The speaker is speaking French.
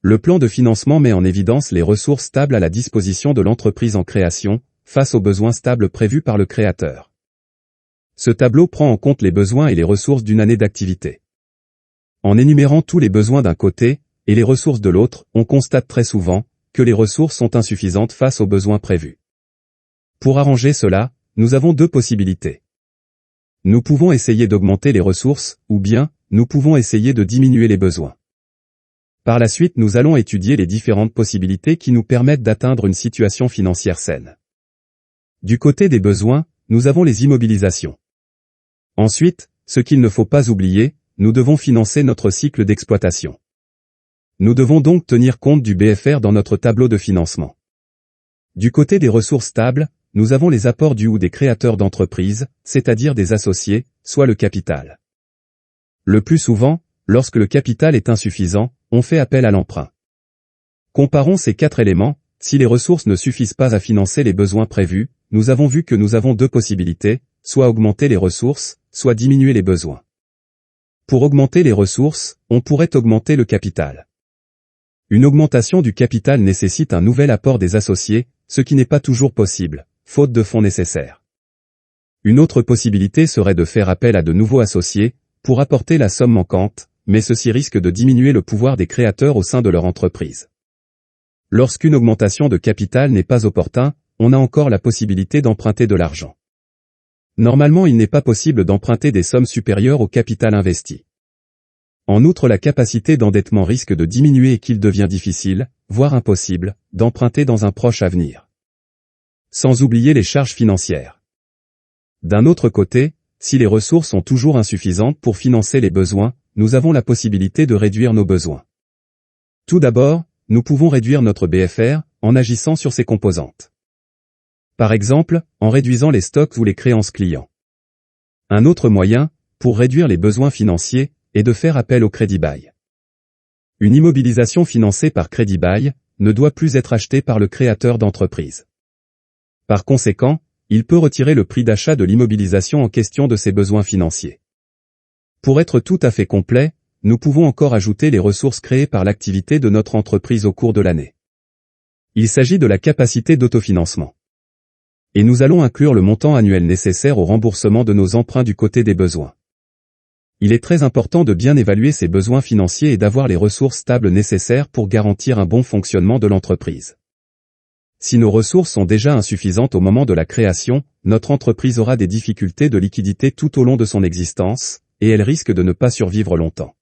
Le plan de financement met en évidence les ressources stables à la disposition de l'entreprise en création, face aux besoins stables prévus par le créateur. Ce tableau prend en compte les besoins et les ressources d'une année d'activité. En énumérant tous les besoins d'un côté et les ressources de l'autre, on constate très souvent que les ressources sont insuffisantes face aux besoins prévus. Pour arranger cela, nous avons deux possibilités. Nous pouvons essayer d'augmenter les ressources, ou bien, nous pouvons essayer de diminuer les besoins. Par la suite, nous allons étudier les différentes possibilités qui nous permettent d'atteindre une situation financière saine. Du côté des besoins, nous avons les immobilisations. Ensuite, ce qu'il ne faut pas oublier, nous devons financer notre cycle d'exploitation. Nous devons donc tenir compte du BFR dans notre tableau de financement. Du côté des ressources stables, nous avons les apports du ou des créateurs d'entreprise, c'est-à-dire des associés, soit le capital. Le plus souvent, lorsque le capital est insuffisant, on fait appel à l'emprunt. Comparons ces quatre éléments. Si les ressources ne suffisent pas à financer les besoins prévus, nous avons vu que nous avons deux possibilités, soit augmenter les ressources, soit diminuer les besoins. Pour augmenter les ressources, on pourrait augmenter le capital. Une augmentation du capital nécessite un nouvel apport des associés, ce qui n'est pas toujours possible, faute de fonds nécessaires. Une autre possibilité serait de faire appel à de nouveaux associés, pour apporter la somme manquante, mais ceci risque de diminuer le pouvoir des créateurs au sein de leur entreprise. Lorsqu'une augmentation de capital n'est pas opportune, on a encore la possibilité d'emprunter de l'argent. Normalement, il n'est pas possible d'emprunter des sommes supérieures au capital investi. En outre, la capacité d'endettement risque de diminuer et qu'il devient difficile, voire impossible, d'emprunter dans un proche avenir. Sans oublier les charges financières. D'un autre côté, si les ressources sont toujours insuffisantes pour financer les besoins, nous avons la possibilité de réduire nos besoins. Tout d'abord, nous pouvons réduire notre BFR en agissant sur ses composantes. Par exemple, en réduisant les stocks ou les créances clients. Un autre moyen, pour réduire les besoins financiers, est de faire appel au crédit bail. Une immobilisation financée par crédit bail ne doit plus être achetée par le créateur d'entreprise. Par conséquent, il peut retirer le prix d'achat de l'immobilisation en question de ses besoins financiers. Pour être tout à fait complet, nous pouvons encore ajouter les ressources créées par l'activité de notre entreprise au cours de l'année. Il s'agit de la capacité d'autofinancement. Et nous allons inclure le montant annuel nécessaire au remboursement de nos emprunts du côté des besoins. Il est très important de bien évaluer ces besoins financiers et d'avoir les ressources stables nécessaires pour garantir un bon fonctionnement de l'entreprise. Si nos ressources sont déjà insuffisantes au moment de la création, notre entreprise aura des difficultés de liquidité tout au long de son existence, et elle risque de ne pas survivre longtemps.